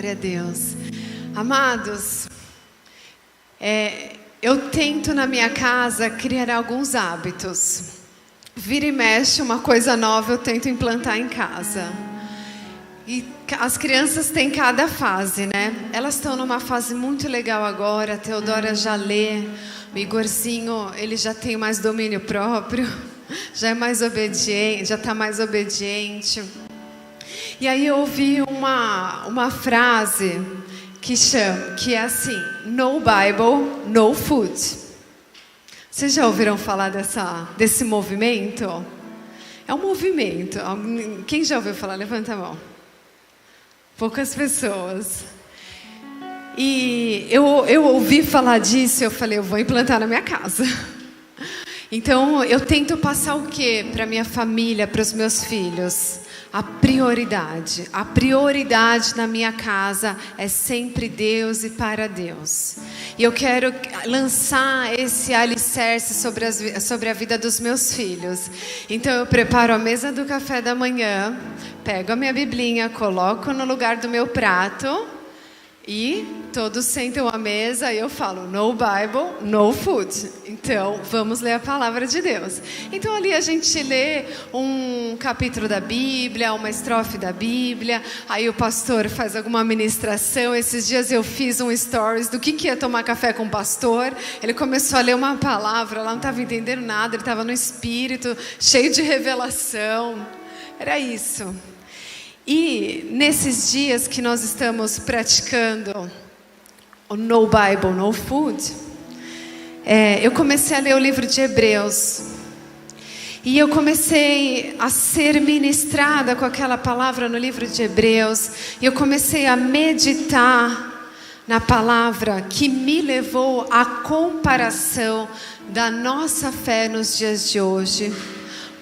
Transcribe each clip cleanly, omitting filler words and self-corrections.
Glória a Deus. Amados, eu tento na minha casa criar alguns hábitos. Vira e mexe, uma coisa nova eu tento implantar em casa. E as crianças têm cada fase, né? Elas estão numa fase muito legal agora. A Teodora já lê. O Igorzinho, ele já tem mais domínio próprio. Já é mais obediente, já está mais obediente. E aí eu ouvi uma frase que é assim: no Bible, no food. Vocês já ouviram falar desse movimento? É um movimento. Quem já ouviu falar? Levanta a mão. Poucas pessoas. E eu ouvi falar disso, eu falei, eu vou implantar na minha casa. Então eu tento passar o quê para minha família, para os meus filhos? A prioridade na minha casa é sempre Deus e para Deus. E eu quero lançar esse alicerce sobre a vida dos meus filhos. Então eu preparo a mesa do café da manhã, pego a minha biblinha, coloco no lugar do meu prato e todos sentam à mesa e eu falo, no Bible, no food. Então, vamos ler a palavra de Deus. Então, ali a gente lê um capítulo da Bíblia, uma estrofe da Bíblia. Aí o pastor faz alguma ministração. Esses dias eu fiz um stories do que é tomar café com o pastor. Ele começou a ler uma palavra, lá não estava entendendo nada. Ele estava no espírito, cheio de revelação. Era isso. E nesses dias que nós estamos praticando o No Bible, No Food, eu comecei a ler o livro de Hebreus. E eu comecei a ser ministrada com aquela palavra no livro de Hebreus. E eu comecei a meditar na palavra que me levou à comparação da nossa fé nos dias de hoje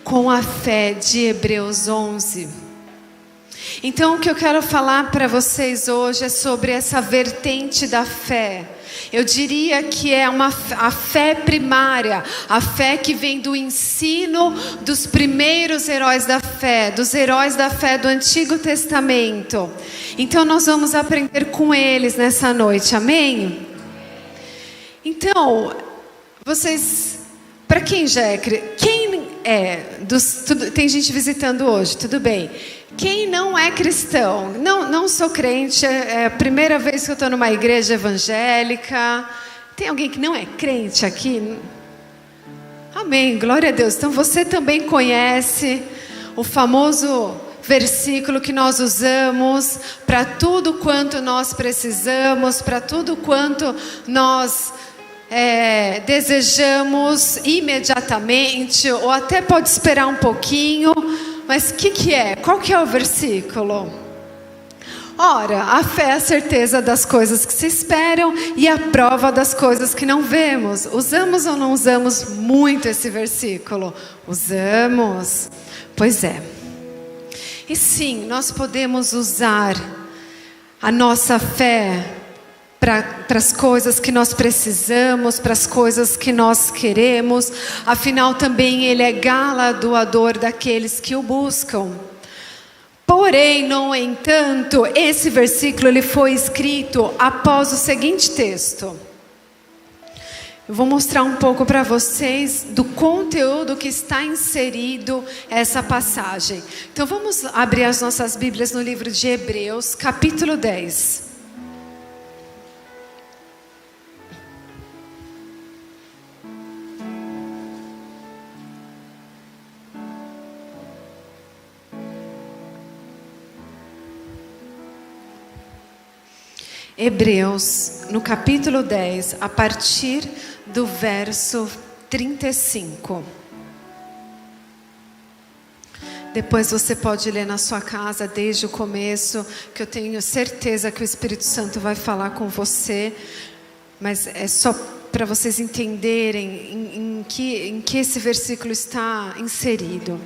com a fé de Hebreus 11. Então o que eu quero falar para vocês hoje é sobre essa vertente da fé. Eu diria que é a fé primária, a fé que vem do ensino dos primeiros heróis da fé, dos heróis da fé do Antigo Testamento. Então nós vamos aprender com eles nessa noite, amém? Então, vocês, para quem já é, tem gente visitando hoje, tudo bem. Quem não é cristão, não sou crente, é a primeira vez que eu estou numa igreja evangélica. Tem alguém que não é crente aqui? Amém, glória a Deus. Então você também conhece o famoso versículo que nós usamos para tudo quanto nós precisamos, para tudo quanto nós desejamos imediatamente, ou até pode esperar um pouquinho. Mas o que é? Qual que é o versículo? Ora, a fé é a certeza das coisas que se esperam e a prova das coisas que não vemos. Usamos ou não usamos muito esse versículo? Usamos. Pois é. E sim, nós podemos usar a nossa fé para as coisas que nós precisamos, para as coisas que nós queremos. Afinal, também Ele é galardoador daqueles que o buscam. Porém, no entanto, esse versículo ele foi escrito após o seguinte texto. Eu vou mostrar um pouco para vocês do conteúdo que está inserido essa passagem. Então vamos abrir as nossas Bíblias no livro de Hebreus, capítulo 10. Hebreus, no capítulo 10, a partir do verso 35. Depois você pode ler na sua casa desde o começo, que eu tenho certeza que o Espírito Santo vai falar com você. Mas é só para vocês entenderem em que esse versículo está inserido.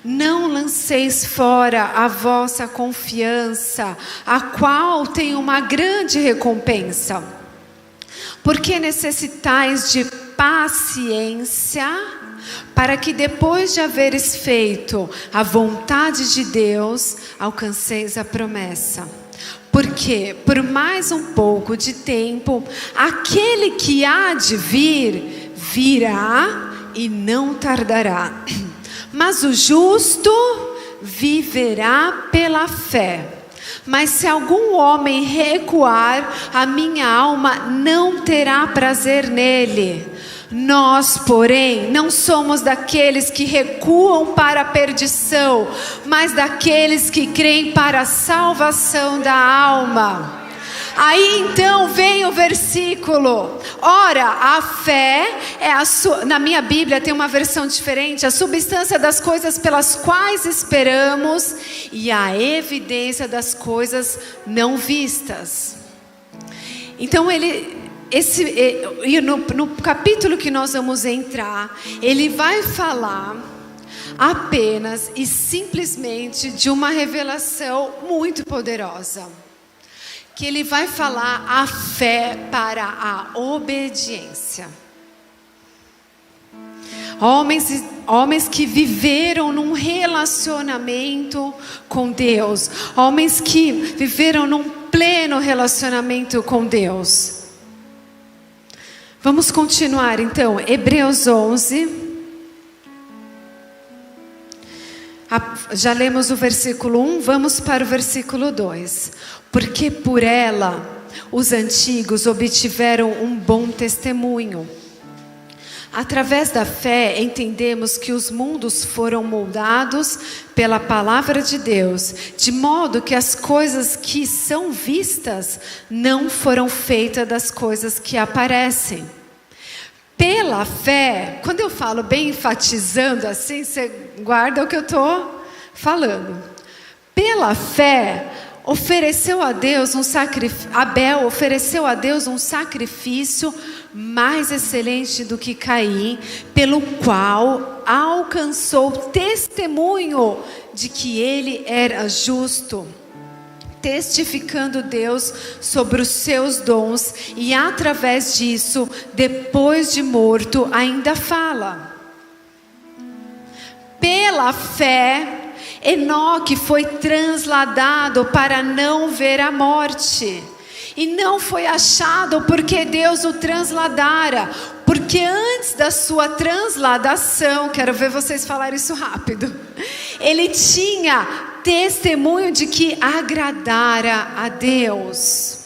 Não lanceis fora a vossa confiança, a qual tem uma grande recompensa. Porque necessitais de paciência, para que depois de haveres feito a vontade de Deus, alcanceis a promessa. Porque por mais um pouco de tempo, aquele que há de vir, virá e não tardará. Mas o justo viverá pela fé. Mas se algum homem recuar, a minha alma não terá prazer nele. Nós, porém, não somos daqueles que recuam para a perdição, mas daqueles que creem para a salvação da alma. Aí então vem o versículo. Ora, a fé é na minha Bíblia tem uma versão diferente, a substância das coisas pelas quais esperamos e a evidência das coisas não vistas. Então no capítulo que nós vamos entrar, ele vai falar apenas e simplesmente de uma revelação muito poderosa. Que ele vai falar a fé para a obediência. Homens que viveram num relacionamento com Deus. Homens que viveram num pleno relacionamento com Deus. Vamos continuar então, Hebreus 11. Já lemos o versículo 1, vamos para o versículo 2. Porque por ela os antigos obtiveram um bom testemunho. Através da fé entendemos que os mundos foram moldados pela palavra de Deus, de modo que as coisas que são vistas não foram feitas das coisas que aparecem. Pela fé, quando eu falo bem enfatizando assim, você guarda o que eu estou falando. Pela fé, Abel ofereceu a Deus um sacrifício mais excelente do que Caim, pelo qual alcançou testemunho de que ele era justo, testificando Deus sobre os seus dons, e através disso, depois de morto, ainda fala. Pela fé, Enoque foi transladado para não ver a morte, e não foi achado porque Deus o transladara, porque antes da sua transladação, quero ver vocês falarem isso rápido, ele tinha testemunho de que agradara a Deus.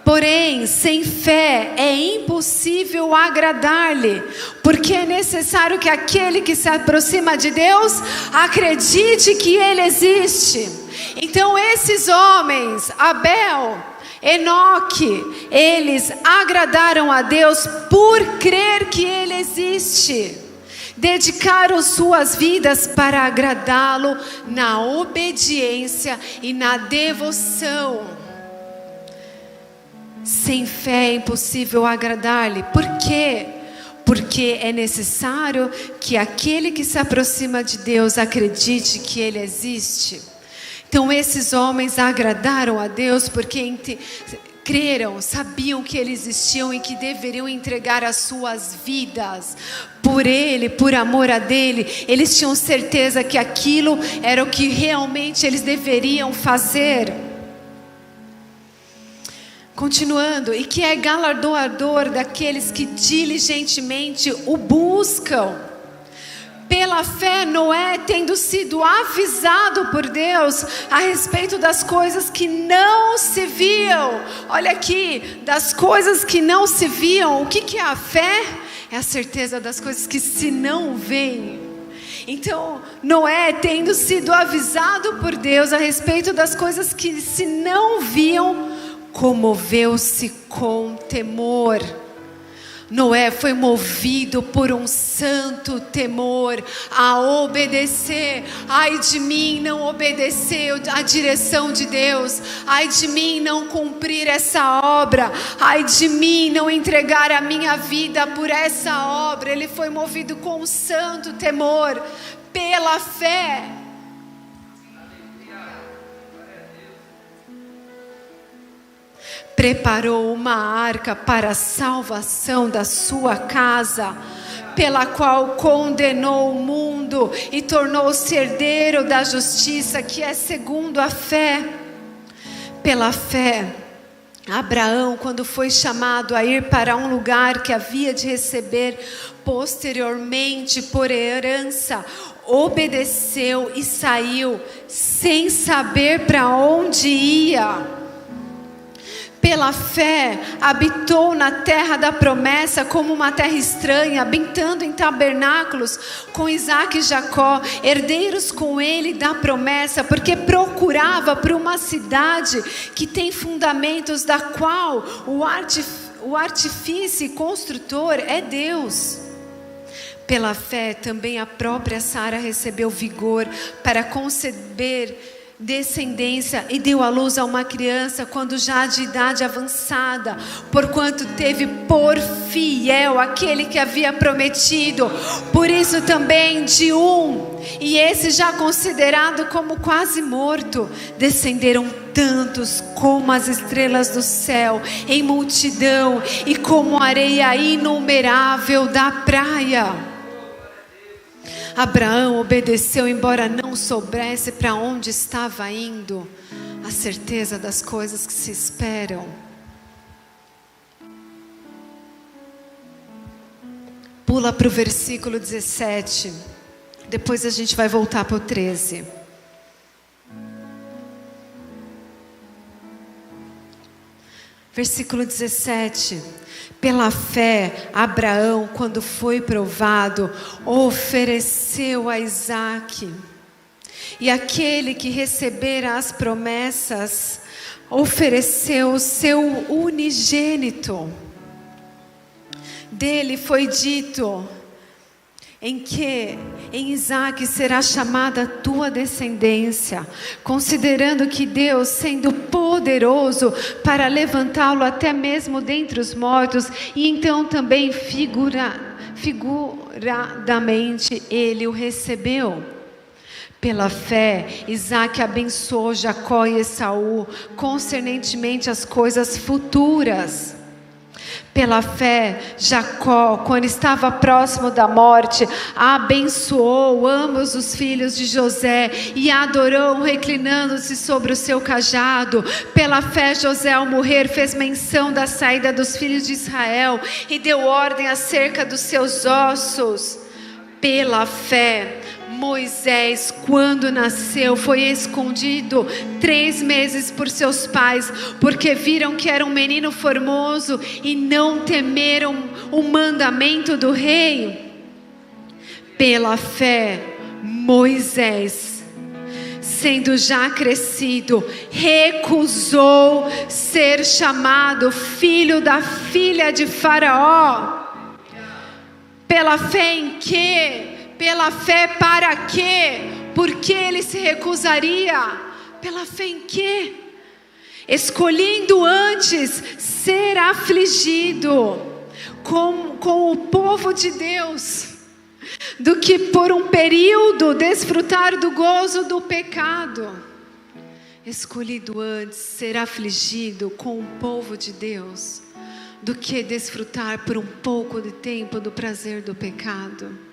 Porém, sem fé é impossível agradar-lhe, porque é necessário que aquele que se aproxima de Deus acredite que Ele existe. Então esses homens, Abel, Enoque, eles agradaram a Deus por crer que Ele existe. Dedicaram suas vidas para agradá-lo na obediência e na devoção. Sem fé é impossível agradar-lhe. Por quê? Porque é necessário que aquele que se aproxima de Deus acredite que Ele existe. Então esses homens agradaram a Deus porque creram, sabiam que Ele existia e que deveriam entregar as suas vidas por Ele, por amor a Dele. Eles tinham certeza que aquilo era o que realmente eles deveriam fazer. Continuando, e que é galardoador daqueles que diligentemente o buscam. Pela fé, Noé, tendo sido avisado por Deus a respeito das coisas que não se viam. Olha aqui, das coisas que não se viam. O que é a fé? É a certeza das coisas que se não veem. Então, Noé, tendo sido avisado por Deus a respeito das coisas que se não viam, comoveu-se com temor. Noé foi movido por um santo temor a obedecer. Ai de mim não obedecer a direção de Deus. Ai de mim não cumprir essa obra. Ai de mim não entregar a minha vida por essa obra. Ele foi movido com um santo temor pela fé. Preparou uma arca para a salvação da sua casa, pela qual condenou o mundo e tornou-se herdeiro da justiça, que é segundo a fé. Pela fé, Abraão, quando foi chamado a ir para um lugar que havia de receber posteriormente por herança, obedeceu e saiu sem saber para onde ia. Pela fé, habitou na terra da promessa como uma terra estranha, habitando em tabernáculos com Isaque e Jacó, herdeiros com ele da promessa, porque procurava por uma cidade que tem fundamentos, da qual o artífice construtor é Deus. Pela fé, também a própria Sara recebeu vigor para conceber descendência e deu à luz a uma criança quando já de idade avançada, porquanto teve por fiel aquele que havia prometido. Por isso também de um, e esse já considerado como quase morto, descenderam tantos como as estrelas do céu em multidão e como a areia inumerável da praia. Abraão obedeceu, embora não soubesse para onde estava indo. A certeza das coisas que se esperam. Pula para o versículo 17. Depois a gente vai voltar para o 13. Versículo 17. Pela fé, Abraão, quando foi provado, ofereceu a Isaque. E aquele que recebera as promessas, ofereceu o seu unigênito. Dele foi dito: em Isaque será chamada a tua descendência, considerando que Deus, sendo poderoso para levantá-lo até mesmo dentre os mortos, e então também figuradamente ele o recebeu. Pela fé, Isaque abençoou Jacó e Esaú, concernentemente às coisas futuras. Pela fé, Jacó, quando estava próximo da morte, abençoou ambos os filhos de José e adorou, reclinando-se sobre o seu cajado. Pela fé, José, ao morrer, fez menção da saída dos filhos de Israel e deu ordem acerca dos seus ossos. Pela fé, Moisés, quando nasceu, foi escondido 3 meses por seus pais, porque viram que era um menino formoso e não temeram o mandamento do rei. Pela fé, Moisés, sendo já crescido, recusou ser chamado filho da filha de Faraó. Pela fé em quê? Pela fé para quê? Por que ele se recusaria? Pela fé em quê? Escolhendo antes ser afligido com o povo de Deus, do que por um período desfrutar do gozo do pecado. Escolhido antes ser afligido com o povo de Deus, do que desfrutar por um pouco de tempo do prazer do pecado.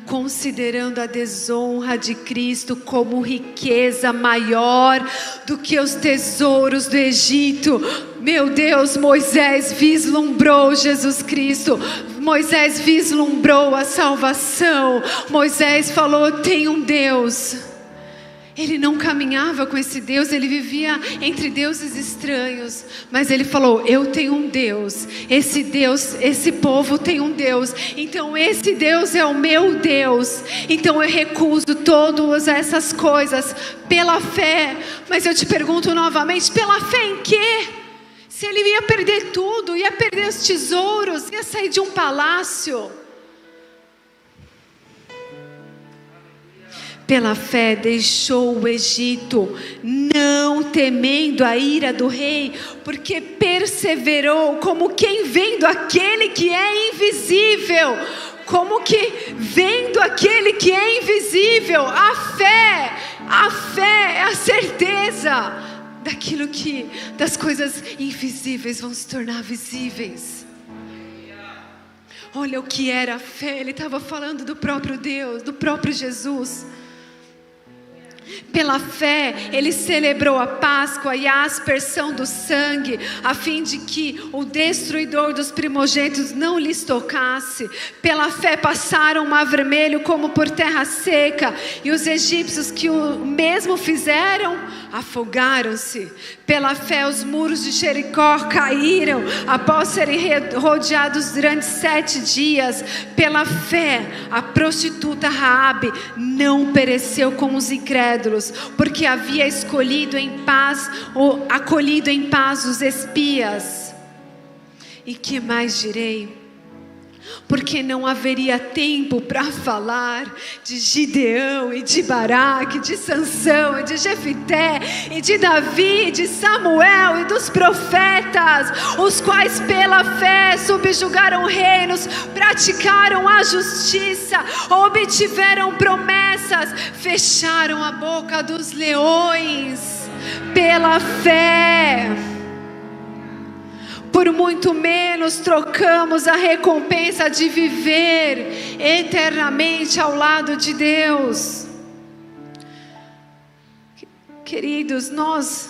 Considerando a desonra de Cristo como riqueza maior do que os tesouros do Egito. Meu Deus, Moisés vislumbrou Jesus Cristo. Moisés vislumbrou a salvação. Moisés falou: tem um Deus. Ele não caminhava com esse Deus, ele vivia entre deuses estranhos, mas ele falou: eu tenho um Deus, esse povo tem um Deus, então esse Deus é o meu Deus, então eu recuso todas essas coisas pela fé. Mas eu te pergunto novamente, pela fé em quê? Se ele ia perder tudo, ia perder os tesouros, ia sair de um palácio. Pela fé deixou o Egito, não temendo a ira do rei, porque perseverou como quem vendo aquele que é invisível. Como que vendo aquele que é invisível. A fé é a certeza das coisas invisíveis vão se tornar visíveis. Olha o que era a fé, ele estava falando do próprio Deus, do próprio Jesus. Pela fé, ele celebrou a Páscoa e a aspersão do sangue, a fim de que o destruidor dos primogênitos não lhes tocasse. Pela fé passaram o mar vermelho como por terra seca, e os egípcios que o mesmo fizeram, afogaram-se. Pela fé os muros de Jericó caíram, após serem rodeados durante 7 dias. Pela fé, a prostituta Raabe não pereceu com os incrédulos, porque havia acolhido em paz os espias. E que mais direi? Porque não haveria tempo para falar de Gideão e de Baraque, de Sansão e de Jefité e de Davi, de Samuel e dos profetas, os quais pela fé subjugaram reinos, praticaram a justiça, obtiveram promessas, fecharam a boca dos leões. Pela fé, por muito menos trocamos a recompensa de viver eternamente ao lado de Deus. Queridos, nós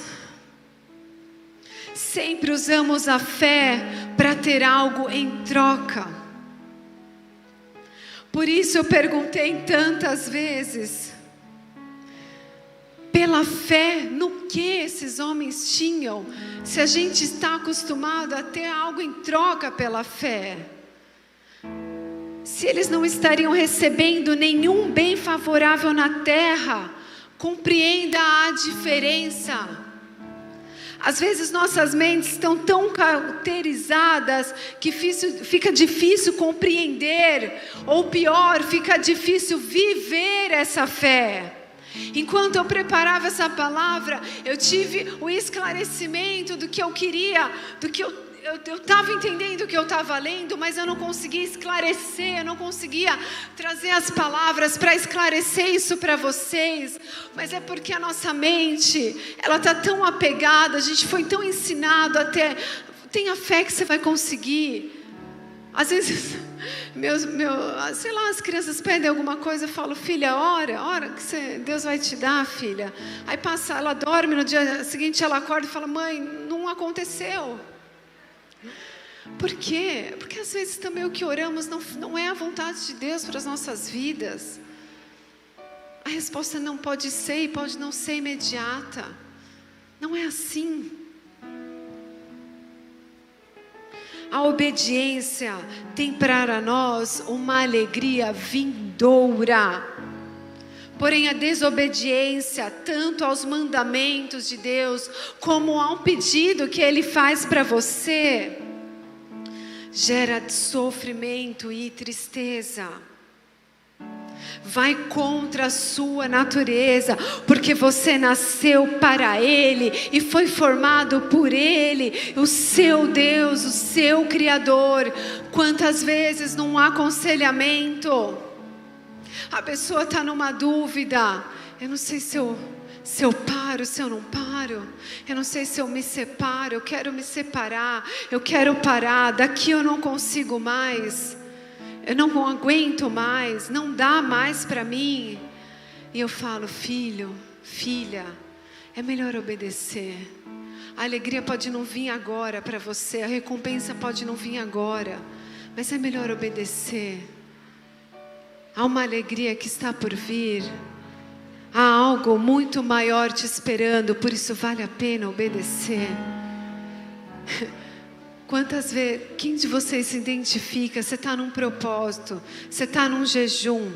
sempre usamos a fé para ter algo em troca. Por isso eu perguntei tantas vezes, pela fé, no que esses homens tinham? Se a gente está acostumado a ter algo em troca pela fé, se eles não estariam recebendo nenhum bem favorável na terra, compreenda a diferença. Às vezes nossas mentes estão tão cauterizadas que fica difícil compreender, ou pior, fica difícil viver essa fé. Enquanto eu preparava essa palavra, eu tive o esclarecimento do que eu queria, do que eu estava entendendo o que eu estava lendo, mas eu não conseguia esclarecer, eu não conseguia trazer as palavras para esclarecer isso para vocês. Mas é porque a nossa mente, ela está tão apegada, a gente foi tão ensinado a ter, tenha fé que você vai conseguir. Às vezes, sei lá, as crianças pedem alguma coisa, eu falo, filha, ora que Deus vai te dar, filha. Aí passa, ela dorme, no dia seguinte ela acorda e fala, mãe, não aconteceu. Por quê? Porque às vezes também o que oramos não é a vontade de Deus para as nossas vidas. A resposta não pode ser e pode não ser imediata. Não é assim. A obediência tem para nós uma alegria vindoura. Porém a desobediência, tanto aos mandamentos de Deus, como a um pedido que Ele faz para você, gera sofrimento e tristeza. Vai contra a sua natureza, porque você nasceu para Ele e foi formado por Ele, o seu Deus, o seu Criador. Quantas vezes num aconselhamento, a pessoa está numa dúvida, eu não sei se eu paro, se eu não paro, eu não sei se eu me separo, eu quero me separar, eu quero parar, daqui eu não consigo mais. Eu não aguento mais, não dá mais para mim. E eu falo, filho, filha, é melhor obedecer. A alegria pode não vir agora para você, a recompensa pode não vir agora, mas é melhor obedecer. Há uma alegria que está por vir, há algo muito maior te esperando, por isso vale a pena obedecer. Quantas vezes, quem de vocês se identifica, você está num propósito, você está num jejum.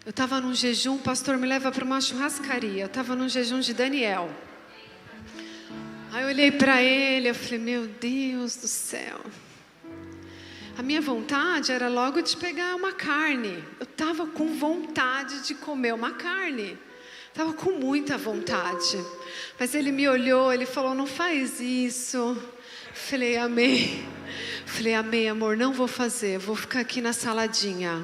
Eu estava num jejum, o pastor me leva para uma churrascaria, eu estava num jejum de Daniel. Aí eu olhei para ele, eu falei, meu Deus do céu. A minha vontade era logo de pegar uma carne, eu estava com vontade de comer uma carne. Estava com muita vontade, mas ele me olhou, ele falou, não faz isso. Falei, amém. Falei, amém, amor, não vou fazer, vou ficar aqui na saladinha.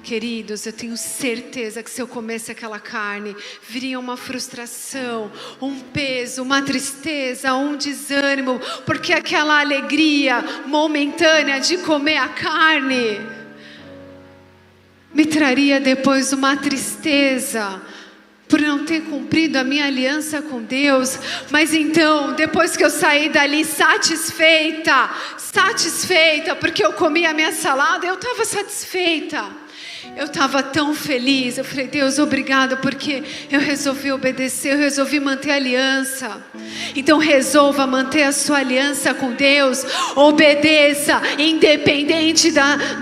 Queridos, eu tenho certeza que se eu comesse aquela carne, viria uma frustração, um peso, uma tristeza, um desânimo, porque aquela alegria momentânea de comer a carne me traria depois uma tristeza por não ter cumprido a minha aliança com Deus. Mas então, depois que eu saí dali satisfeita, porque eu comi a minha salada, eu estava satisfeita. Eu estava tão feliz. Eu falei: Deus, obrigado, porque eu resolvi obedecer, eu resolvi manter a aliança. Então resolva manter a sua aliança com Deus. Obedeça, independente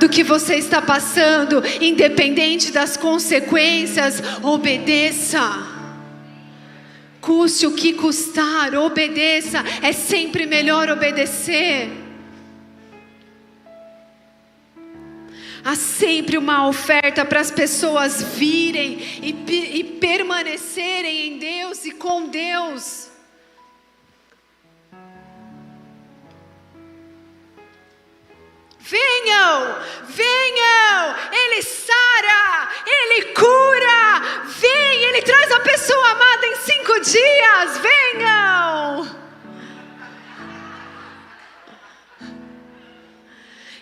do que você está passando, independente das consequências. Obedeça. Custe o que custar, obedeça. É sempre melhor obedecer. Há sempre uma oferta para as pessoas virem e permanecerem em Deus e com Deus. Venham, Ele sara, Ele cura, vem, Ele traz a pessoa amada em 5 dias, venham.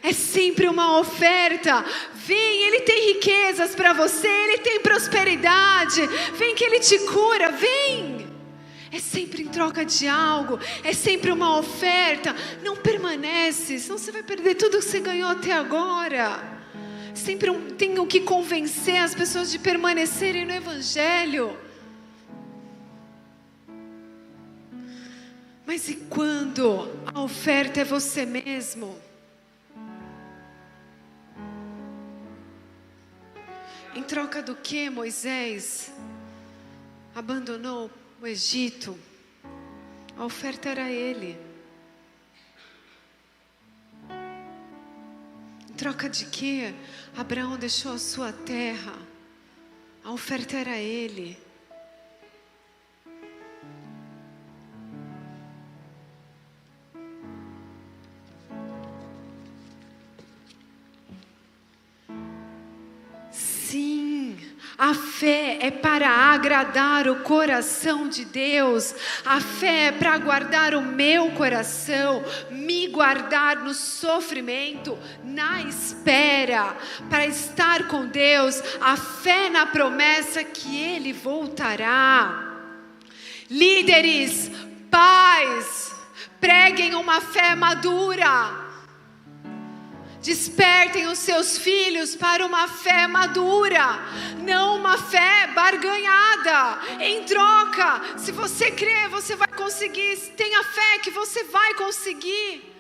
É sempre uma oferta. Vem, Ele tem riquezas para você, Ele tem prosperidade. Vem que Ele te cura, vem. É sempre em troca de algo, é sempre uma oferta. Não permanece, senão você vai perder tudo que você ganhou até agora. Sempre tenho que convencer as pessoas de permanecerem no Evangelho. Mas e quando a oferta é você mesmo? Em troca do que Moisés abandonou o Egito? A oferta era ele. Em troca de que Abraão deixou a sua terra? A oferta era ele. Sim, a fé é para agradar o coração de Deus. A fé é para guardar o meu coração, me guardar no sofrimento, na espera, para estar com Deus. A fé na promessa que Ele voltará. Líderes, pais, preguem uma fé madura. Despertem os seus filhos para uma fé madura, não uma fé barganhada. Em troca, se você crê, você vai conseguir. Tenha fé que você vai conseguir.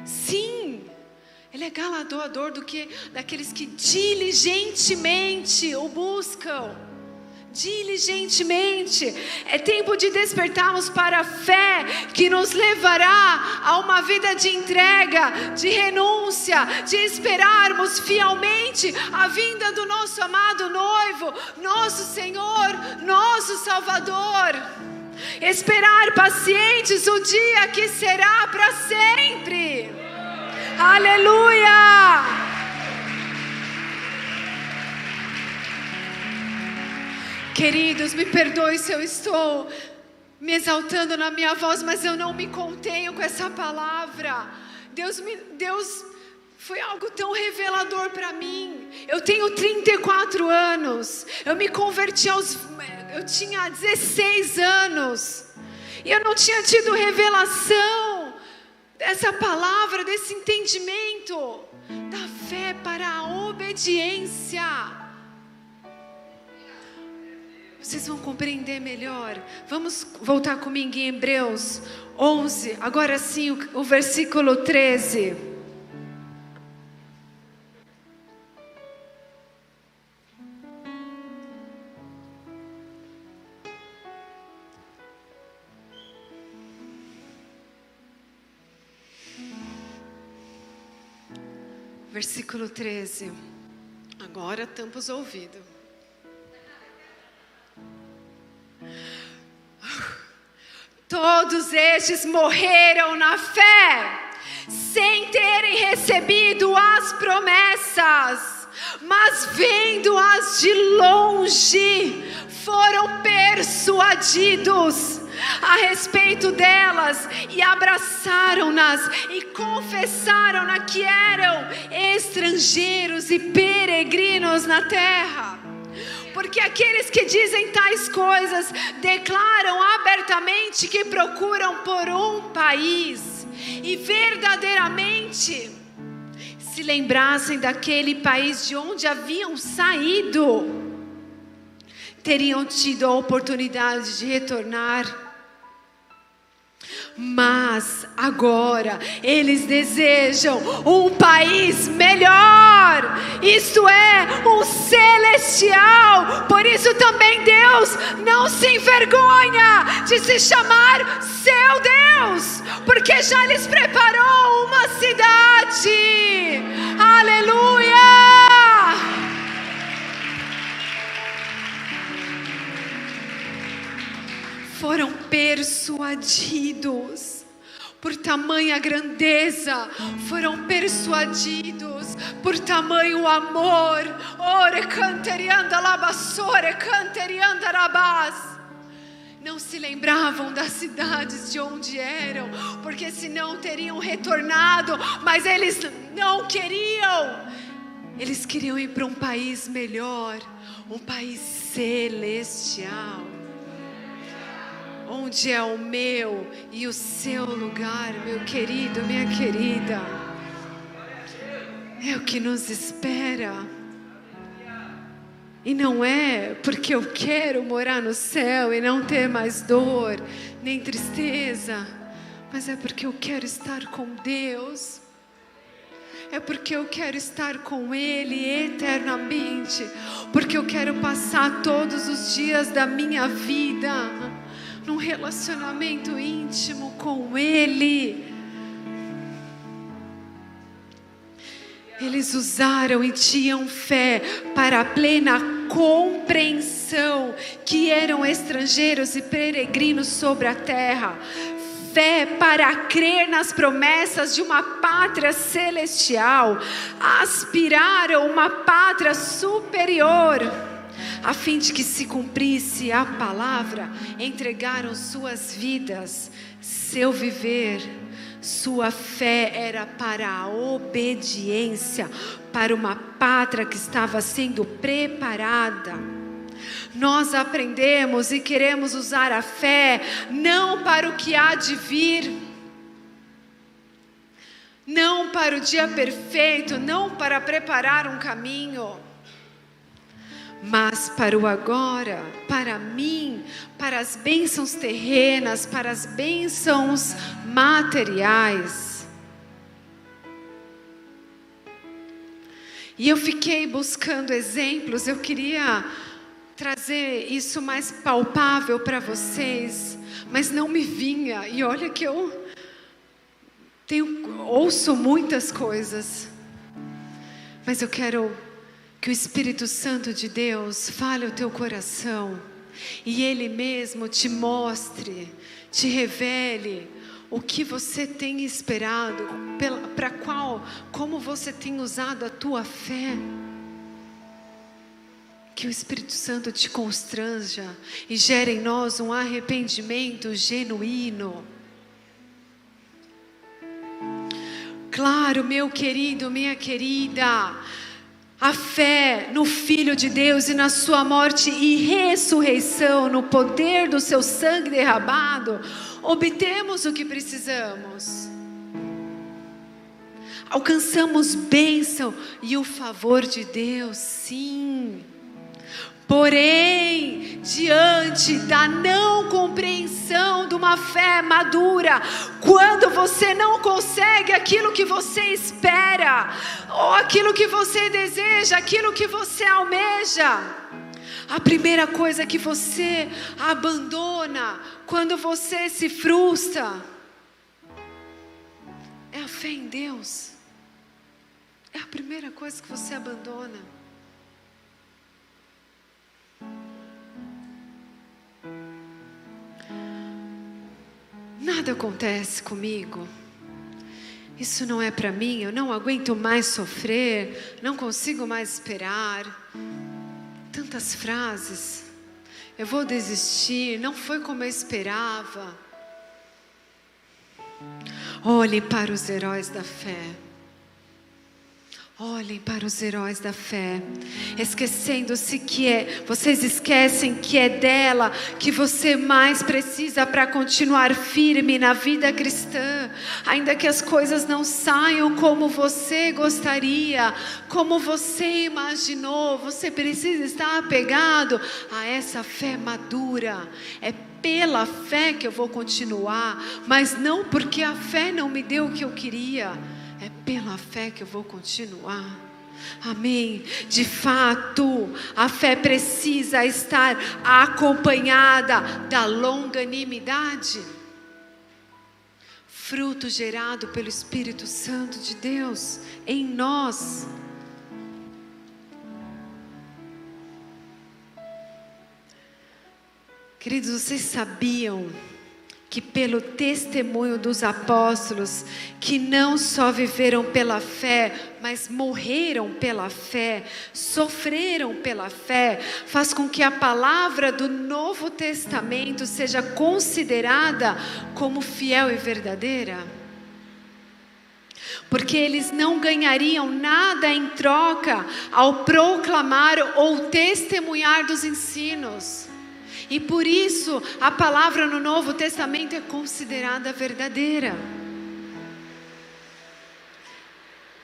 Sim, Ele é galardoador daqueles que diligentemente o buscam. Diligentemente. É tempo de despertarmos para a fé que nos levará a uma vida de entrega, de renúncia, de esperarmos fielmente a vinda do nosso amado noivo, nosso Senhor, nosso Salvador. Esperar pacientes o dia que será para sempre. Aleluia! Queridos, me perdoe se eu estou me exaltando na minha voz, mas eu não me contenho com essa palavra. Deus foi algo tão revelador para mim. Eu tenho 34 anos. Eu me converti eu tinha 16 anos. E eu não tinha tido revelação dessa palavra, desse entendimento da fé para a obediência. Vocês vão compreender melhor. Vamos voltar comigo em Hebreus 11. Agora sim, o versículo 13. Versículo 13. Agora tampa os ouvidos. Todos estes morreram na fé, sem terem recebido as promessas, mas vendo-as de longe, foram persuadidos a respeito delas e abraçaram-nas e confessaram-na que eram estrangeiros e peregrinos na terra. Porque aqueles que dizem tais coisas declaram abertamente que procuram por um país e verdadeiramente se lembrassem daquele país de onde haviam saído, teriam tido a oportunidade de retornar. Mas agora eles desejam um país melhor, isto é, um celestial. Por isso também Deus não se envergonha de se chamar seu Deus, porque já lhes preparou uma cidade. Aleluia! Foram persuadidos por tamanha grandeza, foram persuadidos por tamanho amor. Ore canterianda labassore canterianda rabás. Não se lembravam das cidades de onde eram, porque senão teriam retornado, mas eles não queriam. Eles queriam ir para um país melhor, um país celestial, onde é o meu e o seu lugar, meu querido, minha querida. É o que nos espera. E não é porque eu quero morar no céu e não ter mais dor, nem tristeza, mas é porque eu quero estar com Deus. É porque eu quero estar com Ele eternamente, porque eu quero passar todos os dias da minha vida num relacionamento íntimo com Ele. Eles usaram e tinham fé para a plena compreensão que eram estrangeiros e peregrinos sobre a terra. Fé para crer nas promessas de uma pátria celestial. Aspiraram uma pátria superior. A fim de que se cumprisse a palavra, entregaram suas vidas, seu viver. Sua fé era para a obediência, para uma pátria que estava sendo preparada. Nós aprendemos e queremos usar a fé não para o que há de vir, não para o dia perfeito, não para preparar um caminho, mas para o agora, para mim, para as bênçãos terrenas, para as bênçãos materiais. E eu fiquei buscando exemplos, eu queria trazer isso mais palpável para vocês, mas não me vinha. E olha que eu ouço muitas coisas, mas eu quero que o Espírito Santo de Deus fale ao teu coração e Ele mesmo te mostre, te revele o que você tem esperado, como você tem usado a tua fé. Que o Espírito Santo te constranja e gere em nós um arrependimento genuíno. Claro, meu querido, minha querida, a fé no Filho de Deus e na sua morte e ressurreição, no poder do seu sangue derramado, obtemos o que precisamos. Alcançamos bênção e o favor de Deus, sim. Porém, diante da não compreensão de uma fé madura, quando você não consegue aquilo que você espera, ou aquilo que você deseja, aquilo que você almeja, a primeira coisa que você abandona, quando você se frustra, é a fé em Deus. É a primeira coisa que você abandona. Nada acontece comigo, isso não é para mim, eu não aguento mais sofrer, não consigo mais esperar. Tantas frases eu vou desistir, não foi como eu esperava. Olhem para os heróis da fé. Olhem para os heróis da fé, esquecendo-se vocês esquecem que é dela que você mais precisa para continuar firme na vida cristã. Ainda que as coisas não saiam como você gostaria, como você imaginou, você precisa estar apegado a essa fé madura. É pela fé que eu vou continuar, mas não porque a fé não me deu o que eu queria. É pela fé que eu vou continuar. Amém. De fato, a fé precisa estar acompanhada da longanimidade, fruto gerado pelo Espírito Santo de Deus em nós. Queridos, vocês sabiam que pelo testemunho dos apóstolos, que não só viveram pela fé, mas morreram pela fé, sofreram pela fé, faz com que a palavra do Novo Testamento seja considerada como fiel e verdadeira? Porque eles não ganhariam nada em troca ao proclamar ou testemunhar dos ensinos. E por isso a palavra no Novo Testamento é considerada verdadeira.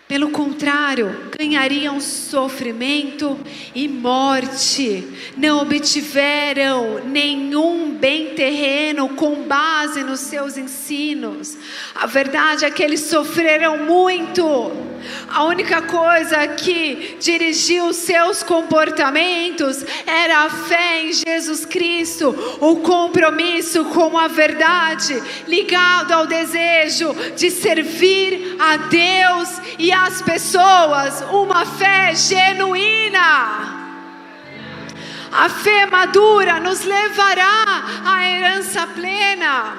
Pelo contrário, ganhariam sofrimento e morte. Não obtiveram nenhum bem terreno com base nos seus ensinos. A verdade é que eles sofreram muito. A única coisa que dirigiu os seus comportamentos era a fé em Jesus Cristo, o compromisso com a verdade, ligado ao desejo de servir a Deus e às pessoas, uma fé genuína. A fé madura nos levará à herança plena.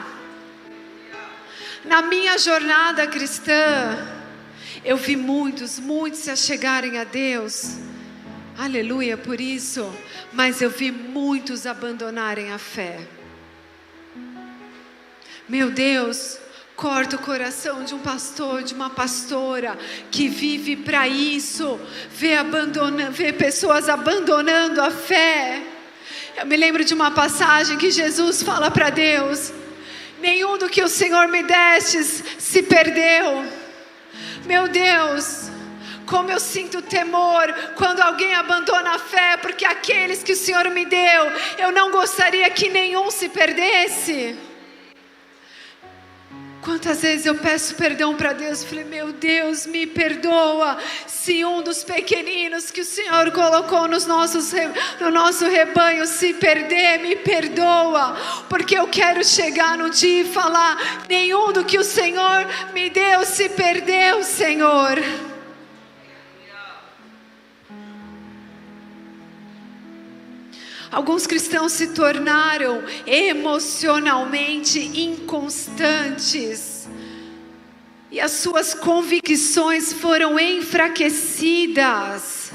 Na minha jornada cristã, eu vi muitos se achegarem a Deus, aleluia por isso, mas eu vi muitos abandonarem a fé. Meu Deus, corta o coração de um pastor, de uma pastora que vive para isso, vê pessoas abandonando a fé. Eu me lembro de uma passagem que Jesus fala para Deus: nenhum do que o Senhor me destes se perdeu. Meu Deus, como eu sinto temor quando alguém abandona a fé, porque aqueles que o Senhor me deu, eu não gostaria que nenhum se perdesse. Quantas vezes eu peço perdão para Deus, falei: meu Deus, me perdoa, se um dos pequeninos que o Senhor colocou no nosso rebanho se perder, me perdoa, porque eu quero chegar no dia e falar: nenhum do que o Senhor me deu se perdeu, Senhor. Alguns cristãos se tornaram emocionalmente inconstantes e as suas convicções foram enfraquecidas.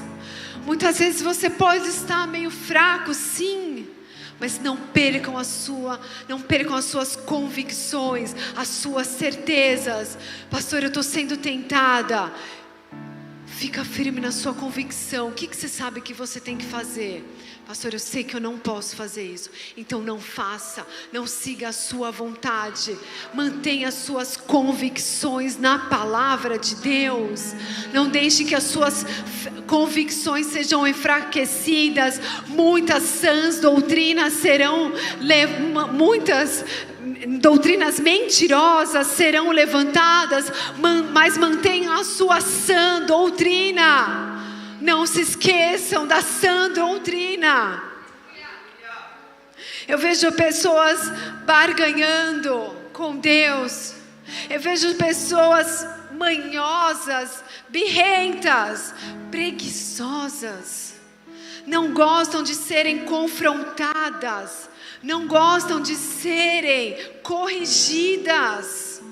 Muitas vezes você pode estar meio fraco, sim, mas não percam as suas convicções, as suas certezas. Pastor, eu estou sendo tentada. Fica firme na sua convicção. O que você sabe que você tem que fazer? Pastor, eu sei que eu não posso fazer isso. Então não faça, não siga a sua vontade. Mantenha as suas convicções na palavra de Deus. Não deixe que as suas convicções sejam enfraquecidas. Muitas sãs doutrinas muitas doutrinas mentirosas serão levantadas, mas mantenham a sua sã doutrina. Não se esqueçam da sã doutrina. Eu vejo pessoas barganhando com Deus. Eu vejo pessoas manhosas, birrentas, preguiçosas. Não gostam de serem confrontadas. Não gostam de serem corrigidas.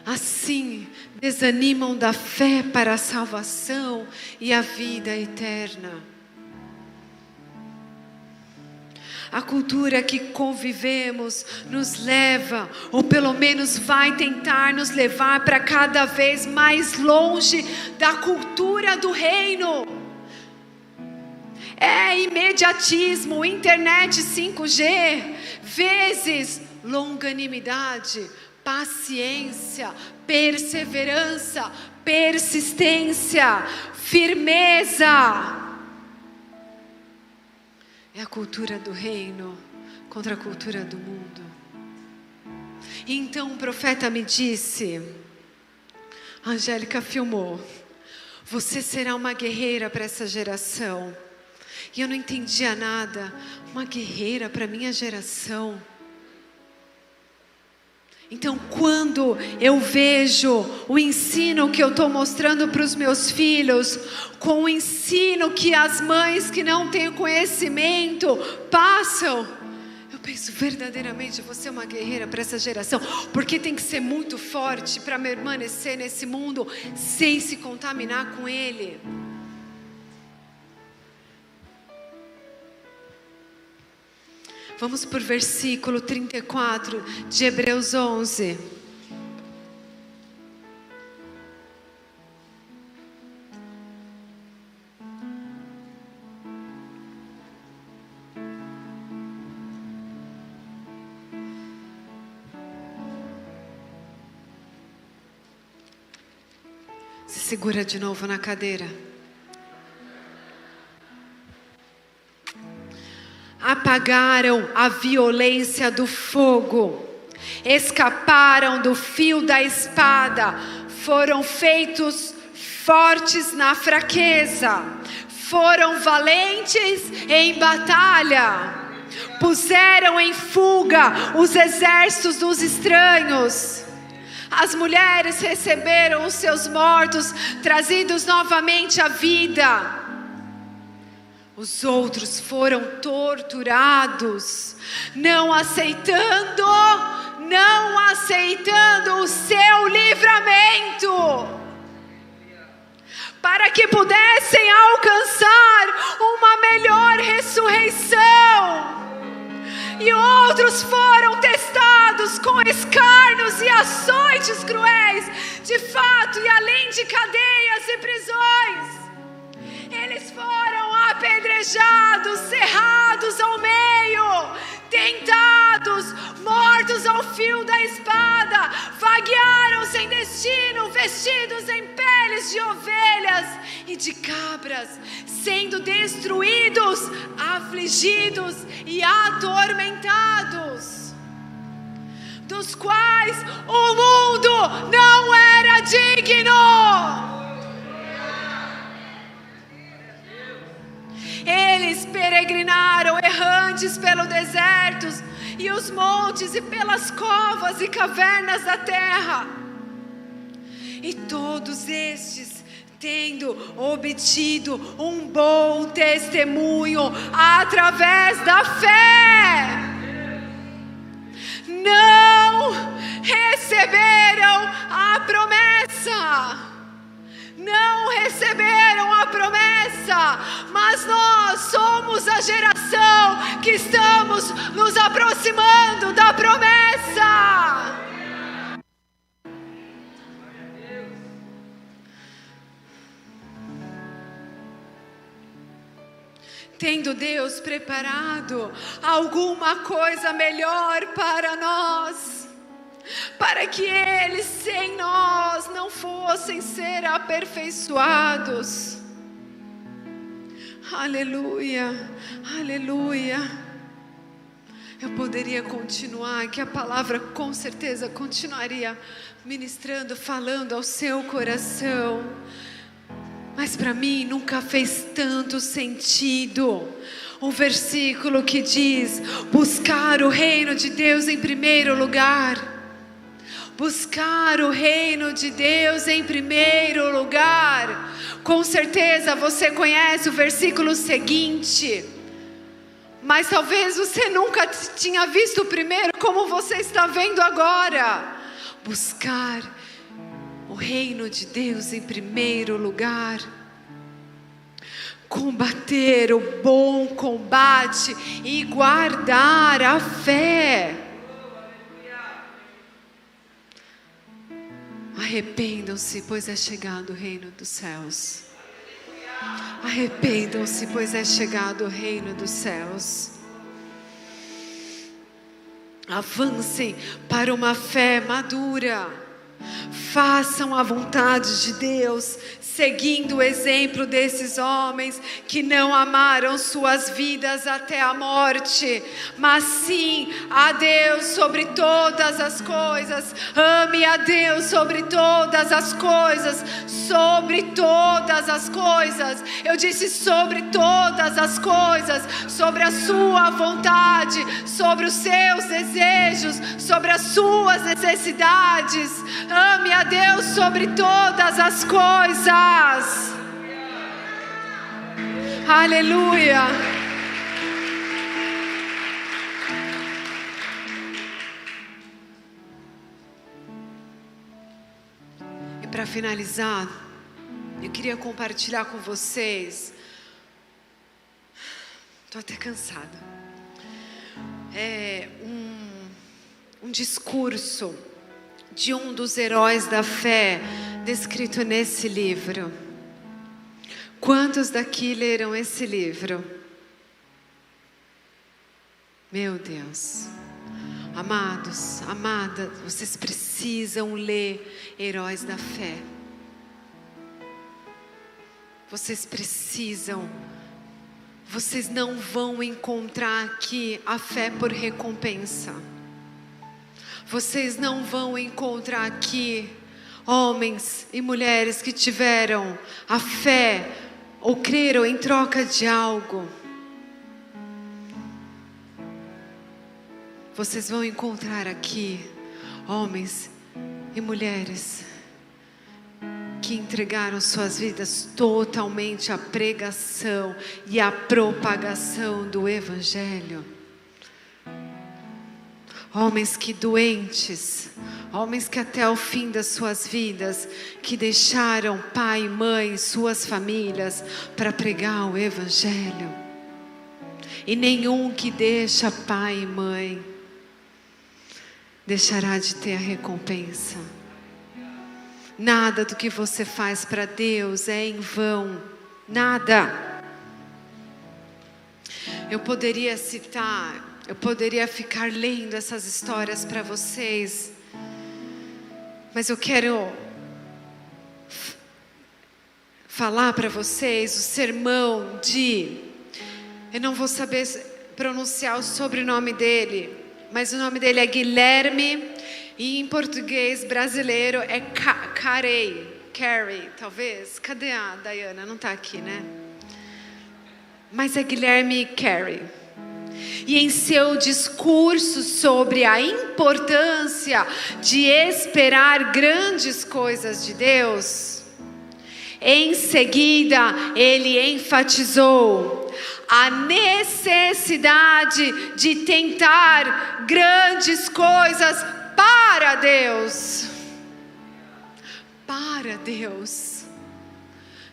Assim, desanimam da fé para a salvação e a vida eterna. A cultura que convivemos nos leva, ou pelo menos vai tentar nos levar para cada vez mais longe da cultura do reino. É imediatismo, internet 5G, vezes longanimidade, paciência, perseverança, persistência, firmeza. É a cultura do reino contra a cultura do mundo. E então o profeta me disse, a Angélica filmou, você será uma guerreira para essa geração. E eu não entendia nada. Uma guerreira para minha geração. Então quando eu vejo o ensino que eu estou mostrando para os meus filhos, com o ensino que as mães que não têm conhecimento passam, eu penso verdadeiramente, você é uma guerreira para essa geração, porque tem que ser muito forte para permanecer nesse mundo sem se contaminar com ele. Vamos para o versículo 34 de Hebreus 11. Se segura de novo na cadeira. Apagaram a violência do fogo, escaparam do fio da espada, foram feitos fortes na fraqueza, foram valentes em batalha, puseram em fuga os exércitos dos estranhos. As mulheres receberam os seus mortos, trazidos novamente à vida. Os outros foram torturados, não aceitando o seu livramento, para que pudessem alcançar uma melhor ressurreição. E outros foram testados com escárnios e açoites cruéis, de fato, e além de cadeias e prisões. Eles foram apedrejados, serrados ao meio, tentados, mortos ao fio da espada, vaguearam sem destino, vestidos em peles de ovelhas e de cabras, sendo destruídos, afligidos e atormentados, dos quais o mundo não era digno. Eles peregrinaram errantes pelo deserto e os montes e pelas covas e cavernas da terra. E todos estes, tendo obtido um bom testemunho através da fé, não receberam a promessa. Não receberam a promessa, mas nós somos a geração que estamos nos aproximando da promessa. Tendo Deus preparado alguma coisa melhor para nós, para que eles sem nós não fossem ser aperfeiçoados. Aleluia, aleluia. Eu poderia continuar, que a palavra com certeza continuaria ministrando, falando ao seu coração, mas para mim nunca fez tanto sentido um versículo que diz: buscar o reino de Deus em primeiro lugar. Buscar o reino de Deus em primeiro lugar. Com certeza você conhece o versículo seguinte, mas talvez você nunca tinha visto o primeiro como você está vendo agora. Buscar o reino de Deus em primeiro lugar. combater o bom combate e guardar a fé. Arrependam-se, pois é chegado o reino dos céus. Arrependam-se, pois é chegado o reino dos céus. Avancem para uma fé madura. Façam a vontade de Deus, seguindo o exemplo desses homens que não amaram suas vidas até a morte, mas sim a Deus sobre todas as coisas. Ame a Deus sobre todas as coisas, sobre todas as coisas. Eu disse sobre todas as coisas, sobre a sua vontade, sobre os seus desejos, sobre as suas necessidades. Ame a Deus sobre todas as coisas. Aleluia. E para finalizar, eu queria compartilhar com vocês. Estou até cansada. Um discurso de um dos heróis da fé descrito nesse livro. Quantos daqui leram esse livro? Meu Deus. Amados, amadas, vocês precisam ler Heróis da Fé. Vocês precisam. Vocês não vão encontrar aqui a fé por recompensa. Vocês não vão encontrar aqui homens e mulheres que tiveram a fé ou creram em troca de algo. Vocês vão encontrar aqui homens e mulheres que entregaram suas vidas totalmente à pregação e à propagação do Evangelho. Homens que doentes, homens que até o fim das suas vidas, que deixaram pai e mãe, suas famílias, para pregar o Evangelho. E nenhum que deixa pai e mãe deixará de ter a recompensa. Nada do que você faz para Deus é em vão. Nada. Eu poderia ficar lendo essas histórias para vocês, mas eu quero falar para vocês o sermão eu não vou saber pronunciar o sobrenome dele, mas o nome dele é Guilherme, e em português brasileiro é Carey, talvez. Cadê a Diana? Não está aqui, né? Mas é Guilherme Carey. E em seu discurso sobre a importância de esperar grandes coisas de Deus, em seguida ele enfatizou a necessidade de tentar grandes coisas para Deus. Para Deus.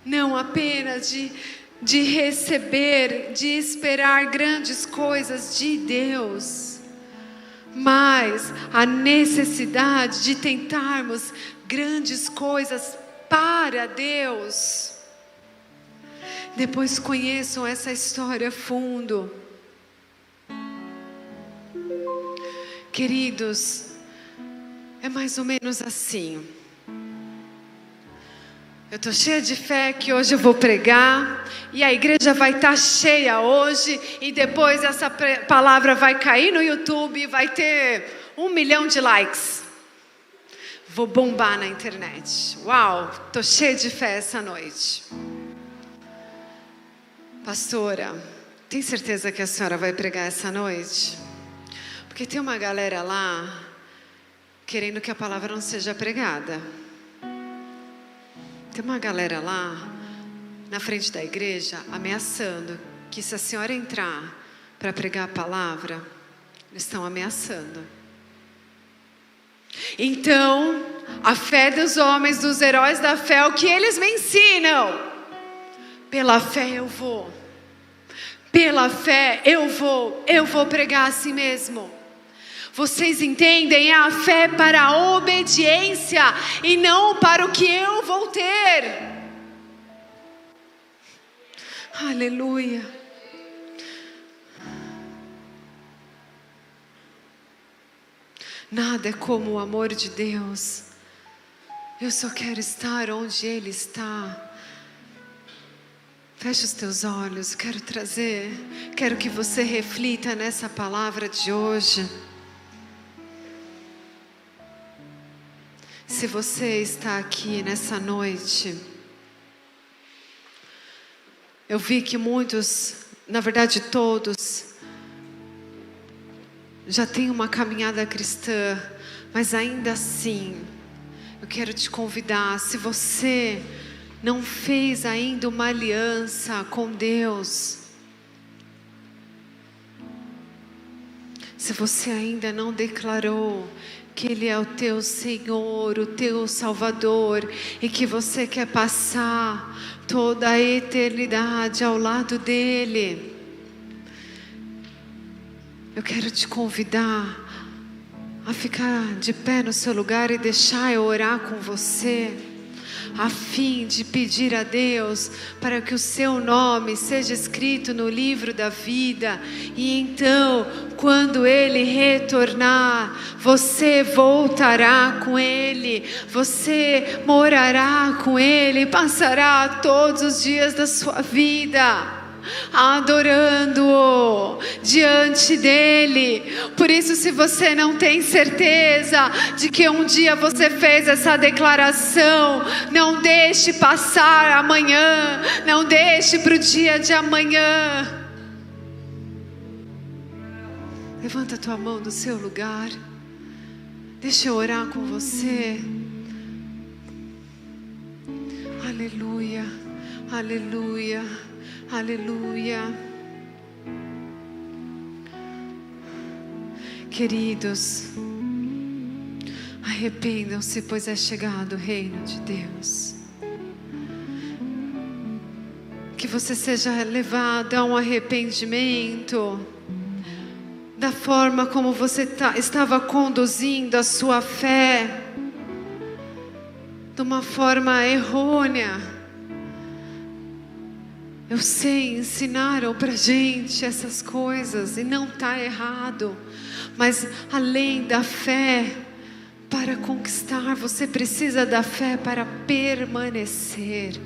Não apenas de receber, de esperar grandes coisas de Deus, mas a necessidade de tentarmos grandes coisas para Deus. Depois conheçam essa história a fundo. Queridos, é mais ou menos assim. Eu estou cheia de fé que hoje eu vou pregar e a igreja vai estar cheia hoje, e depois essa palavra vai cair no YouTube e vai ter 1 milhão de likes. Vou bombar na internet. Uau, estou cheia de fé essa noite. Pastora, tem certeza que a senhora vai pregar essa noite? Porque tem uma galera lá querendo que a palavra não seja pregada. Tem uma galera lá na frente da igreja ameaçando que se a senhora entrar para pregar a palavra, eles estão ameaçando. Então, a fé dos homens, dos heróis da fé, o que eles me ensinam? Pela fé eu vou. Pela fé eu vou pregar a si mesmo. Vocês entendem? É a fé para a obediência e não para o que eu vou ter. Aleluia. Nada é como o amor de Deus. Eu só quero estar onde Ele está. Feche os teus olhos, quero que você reflita nessa palavra de hoje. Se você está aqui nessa noite, eu vi que muitos, na verdade todos, já têm uma caminhada cristã, mas ainda assim, eu quero te convidar, se você não fez ainda uma aliança com Deus, se você ainda não declarou que Ele é o teu Senhor, o teu Salvador, e que você quer passar toda a eternidade ao lado dEle, eu quero te convidar a ficar de pé no seu lugar e deixar eu orar com você, a fim de pedir a Deus para que o seu nome seja escrito no livro da vida, e então, quando Ele retornar, você voltará com Ele, você morará com Ele, passará todos os dias da sua vida adorando-o diante dEle. Por isso, se você não tem certeza de que um dia você fez essa declaração, não deixe passar amanhã, não deixe para o dia de amanhã. Levanta a tua mão do seu lugar, deixa eu orar com você. Aleluia, aleluia, aleluia. Queridos, arrependam-se, pois é chegado o reino de Deus. Que você seja levado a um arrependimento da forma como você estava conduzindo a sua fé, de uma forma errônea. Eu sei, ensinaram pra gente essas coisas e não está errado, mas além da fé para conquistar, você precisa da fé para permanecer,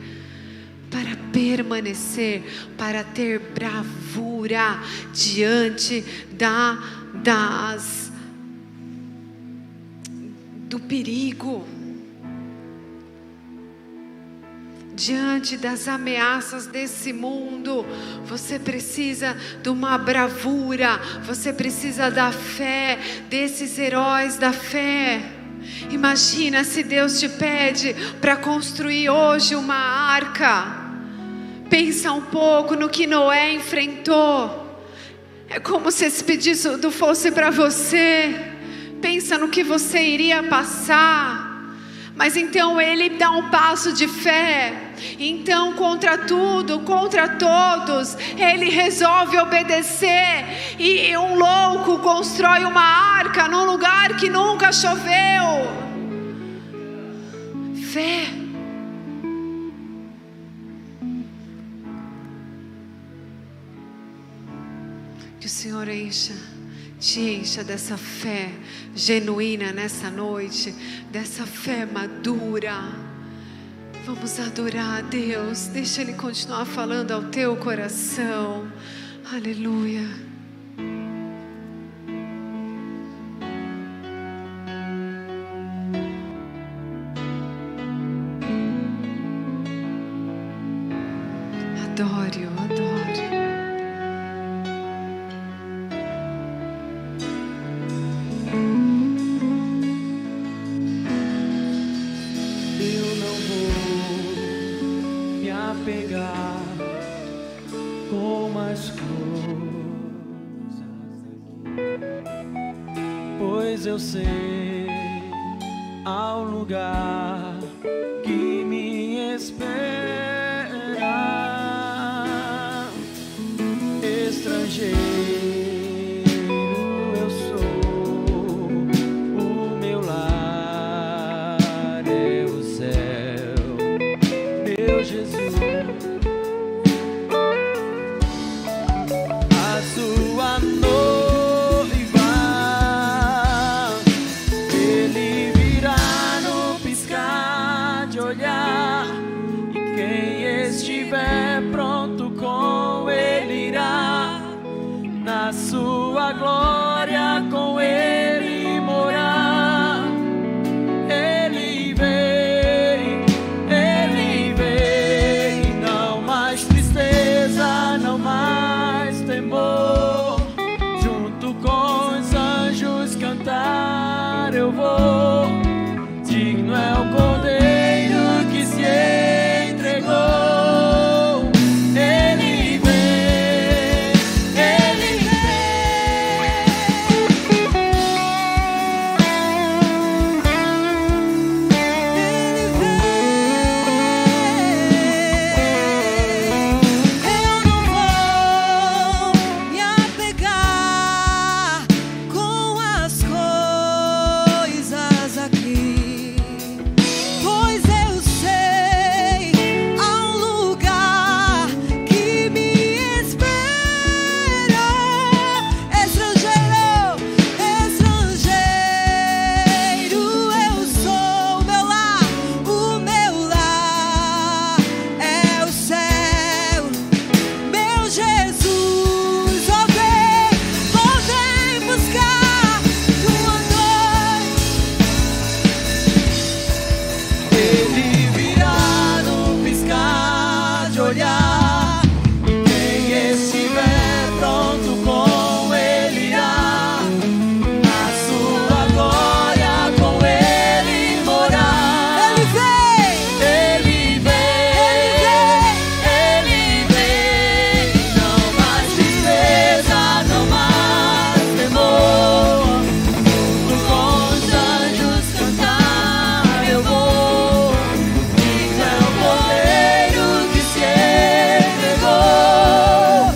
para ter bravura diante do perigo, diante das ameaças desse mundo. Você precisa de uma bravura, você precisa da fé, desses heróis da fé. Imagina se Deus te pede para construir hoje uma arca. Pensa um pouco no que Noé enfrentou. É como se esse pedido fosse para você. Pensa no que você iria passar. Mas então ele dá um passo de fé. Então, contra tudo, contra todos, ele resolve obedecer. E um louco constrói uma arca num lugar que nunca choveu. Fé. Que o Senhor te encha dessa fé genuína nessa noite, dessa fé madura. Vamos adorar a Deus, deixa Ele continuar falando ao teu coração. Aleluia. Adore-o, adore-o. Pegar com as coisas aqui, pois eu sei ao lugar que me espera. estrangeiro eu sou, o meu lar é o céu, meu Jesus. A sua noiva, ele virá no piscar de olhar, e quem estiver pronto com ele irá, na sua glória com ele morar. Ele vem, não mais tristeza, não mais temor, junto com os anjos cantar eu vou. Digno é o Cordeiro que se entregou. Ele vem, ele Eu não vou me apegar com as coisas aqui, pois eu sei há um lugar que me espera. Estrangeiro, eu sou. O meu lar é o céu. Meu Jesus, ó vem buscar tua noite. Ele virá no piscar de olhar, e quem estiver pronto com ele irá, na sua glória com ele morar. Ele vem, Ele vem, não mais tristeza, não mais temor, junto com os anjos cantar eu vou. Digno é o Cordeiro que se entregou.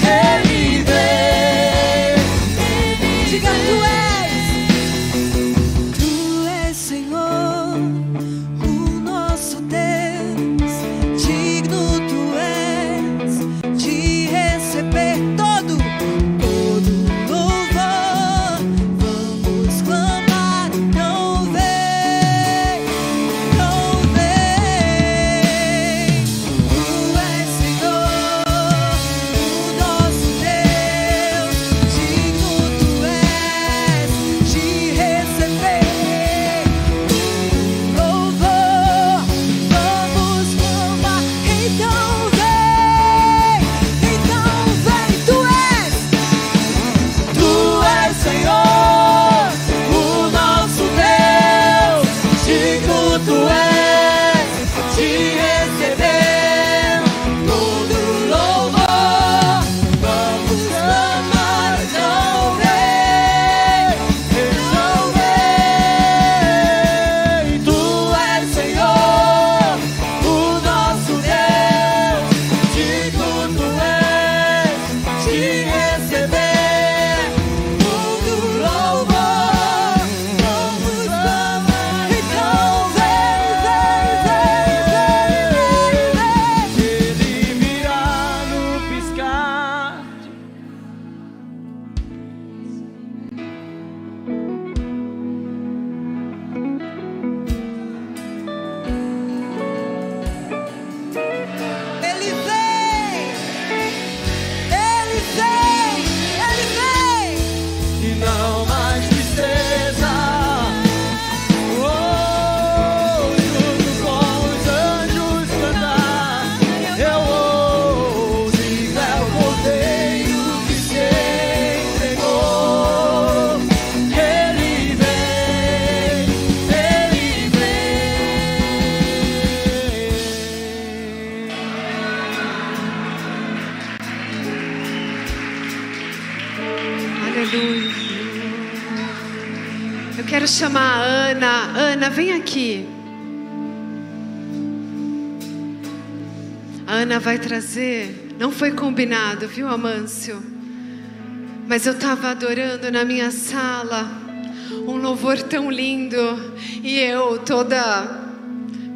Ele vem, diga tu és Senhor, o nosso Deus. Digno tu és de receber todo louvor. Vamos clamar, não vem. Tu és Senhor, o nosso Deus. Digno tu és de receber louvor. Vamos clamar, então vem, Tu és Senhor, o nosso Deus. Digno tu és de receber todo louvor. Vamos clamar, então vem. Tu és Senhor, o nosso Deus. Digno tu és de receber todo louvor. Vamos clamar, então ele virá no piscar. Ele vem. E não mais tristeza, junto com os anjos cantar eu vou. Digno é o Cordeiro que se entregou. Ele vem, Aleluia. Eu quero chamar a Ana. Ana, vem aqui. A Ana vai trazer. Não foi combinado, viu, Amâncio? Mas eu estava adorando na minha sala, um louvor tão lindo, e eu toda,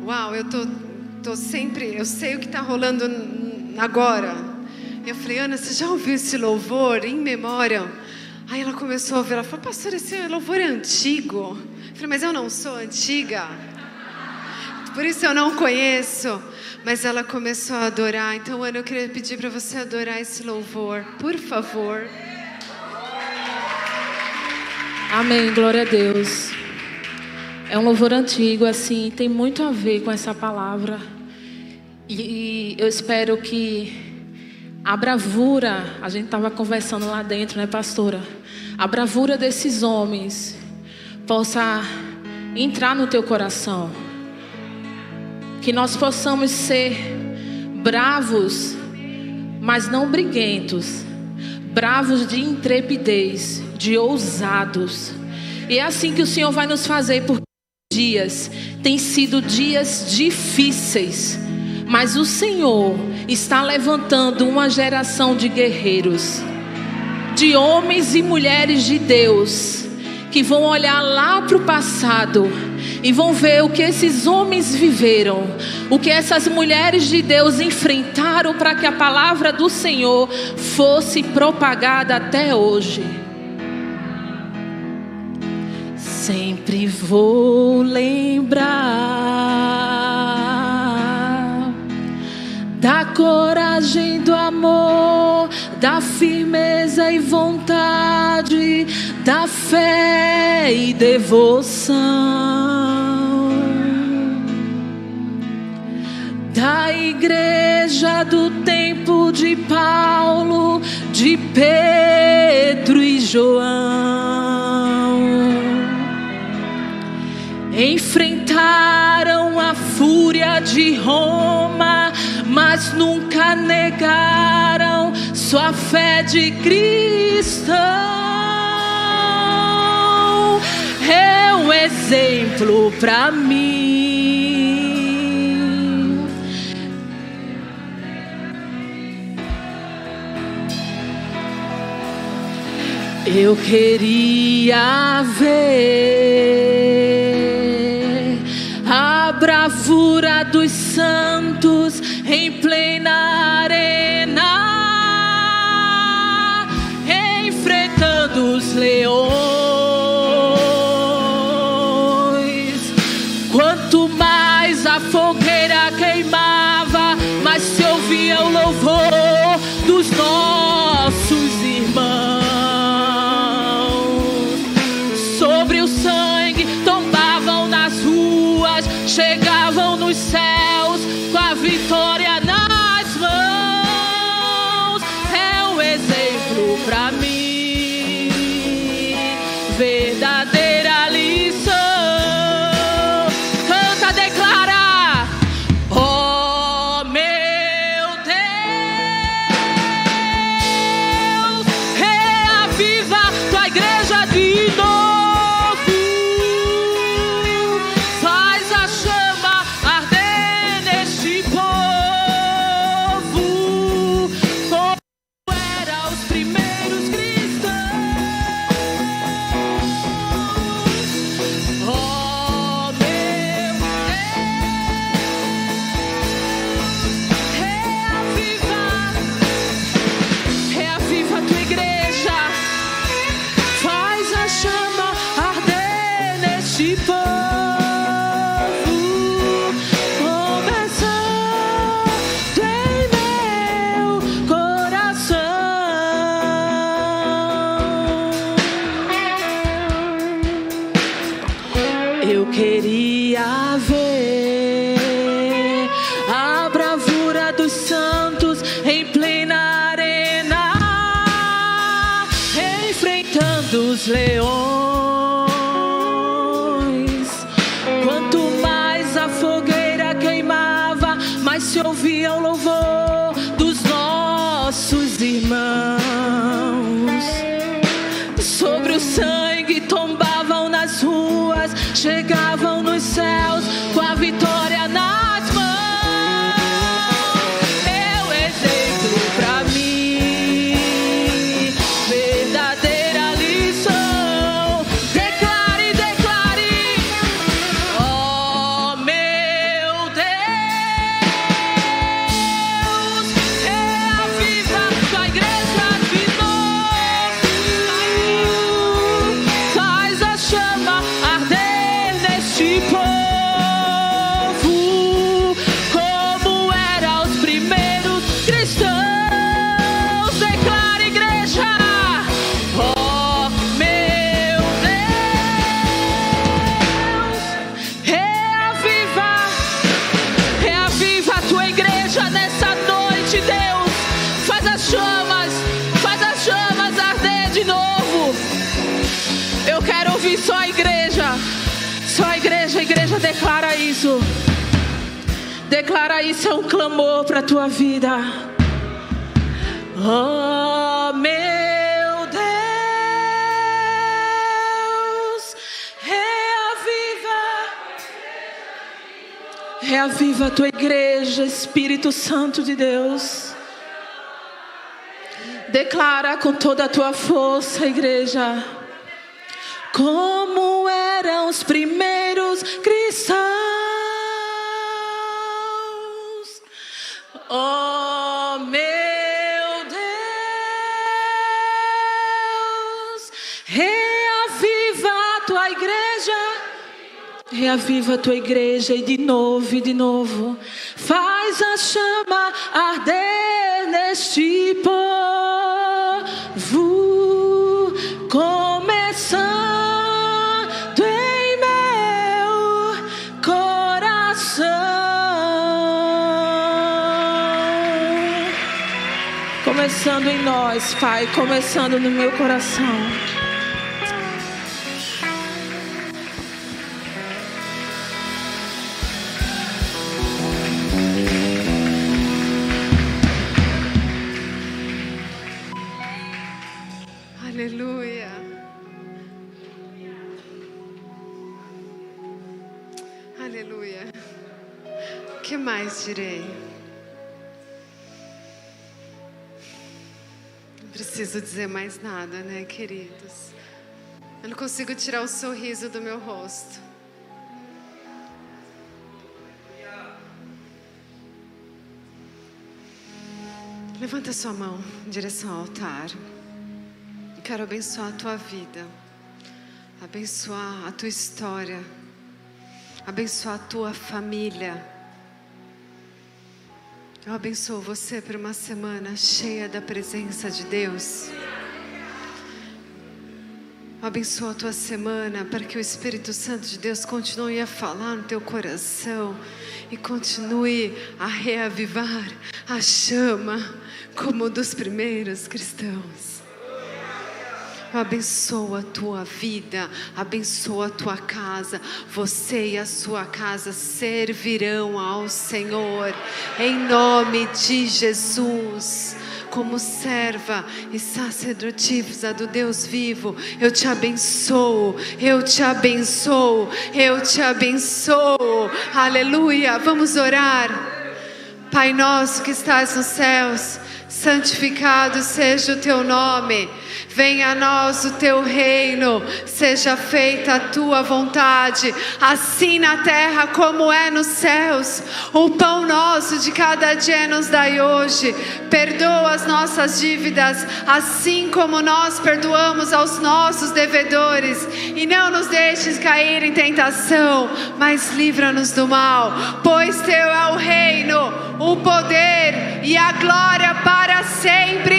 uau, eu tô sempre, eu sei o que está rolando agora. Eu falei, Ana, você já ouviu esse louvor, In Memoriam? Aí ela começou a ouvir, ela falou, pastor, esse louvor é antigo. Eu falei, mas eu não sou antiga, por isso eu não conheço. Mas ela começou a adorar. Então, Ana, eu queria pedir para você adorar esse louvor, por favor. Amém, glória a Deus. É um louvor antigo, assim, tem muito a ver com essa palavra. E eu espero que a bravura, a gente estava conversando lá dentro, né, pastora? A bravura desses homens possa entrar no teu coração. Que nós possamos ser bravos, mas não briguentos. Bravos de intrepidez, de ousados. E é assim que o Senhor vai nos fazer, porque dias têm sido dias difíceis, mas o Senhor está levantando uma geração de guerreiros, de homens e mulheres de Deus, que vão olhar lá para o passado e vão ver o que esses homens viveram, o que essas mulheres de Deus enfrentaram para que a palavra do Senhor fosse propagada até hoje. Sempre vou lembrar da coragem, do amor, da firmeza e vontade, da fé e devoção, da igreja do tempo de Paulo, de Pedro e João. Enfrentaram a fúria de Roma, mas nunca negaram sua fé de cristão. É um exemplo para mim. Eu queria ver a bravura dos santos em plena arena, enfrentando os leões. Quanto mais a fogueira queimava, mais se ouvia o louvor dos nossos irmãos. Sobre o sangue tombavam nas ruas, chegavam nos céus com a vitória nas mãos. É um exemplo para mim, verdadeira lição. Canta, declara: oh meu Deus, reaviva tua igreja de novo. Eu queria ver a bravura dos santos em plena arena, enfrentando os leões. Quanto mais a fogueira queimava, mais se ouvia o louvor dos nossos irmãos. Sobre o sangue tombavam nas ruas, chegavam nos céus com a vitória nas mãos. É um exemplo pra mim, verdadeiro. só a igreja. Só a igreja declara isso. Declara isso, é um clamor para a tua vida. Oh, meu Deus, reaviva a tua igreja, Espírito Santo de Deus. Declara com toda a tua força, igreja, como eram os primeiros cristãos. Oh, meu Deus, reaviva a tua igreja. Reaviva a tua igreja e de novo, faz a chama arder neste povo, começando em meu coração, começando em nós, Pai, começando no meu coração. Aleluia. Aleluia. O que mais direi? Não preciso dizer mais nada, né, queridos? Eu não consigo tirar o sorriso do meu rosto. Levanta sua mão em direção ao altar. Quero abençoar a tua vida, abençoar a tua história, abençoar a tua família. Eu abençoo você por uma semana cheia da presença de Deus. Eu abençoo a tua semana para que o Espírito Santo de Deus continue a falar no teu coração e continue a reavivar a chama como dos primeiros cristãos. Eu abençoo a tua vida, abençoo a tua casa. Você e a sua casa servirão ao Senhor, em nome de Jesus. Como serva e sacerdotisa do Deus vivo, eu te abençoo, eu te abençoo, eu te abençoo. Aleluia, vamos orar. Pai nosso que estás nos céus, santificado seja o teu nome. Venha a nós o teu reino, seja feita a tua vontade, assim na terra como é nos céus. O pão nosso de cada dia nos dai hoje. Perdoa as nossas dívidas, assim como nós perdoamos aos nossos devedores. E não nos deixes cair em tentação, mas livra-nos do mal. Pois teu é o reino, o poder e a glória para sempre.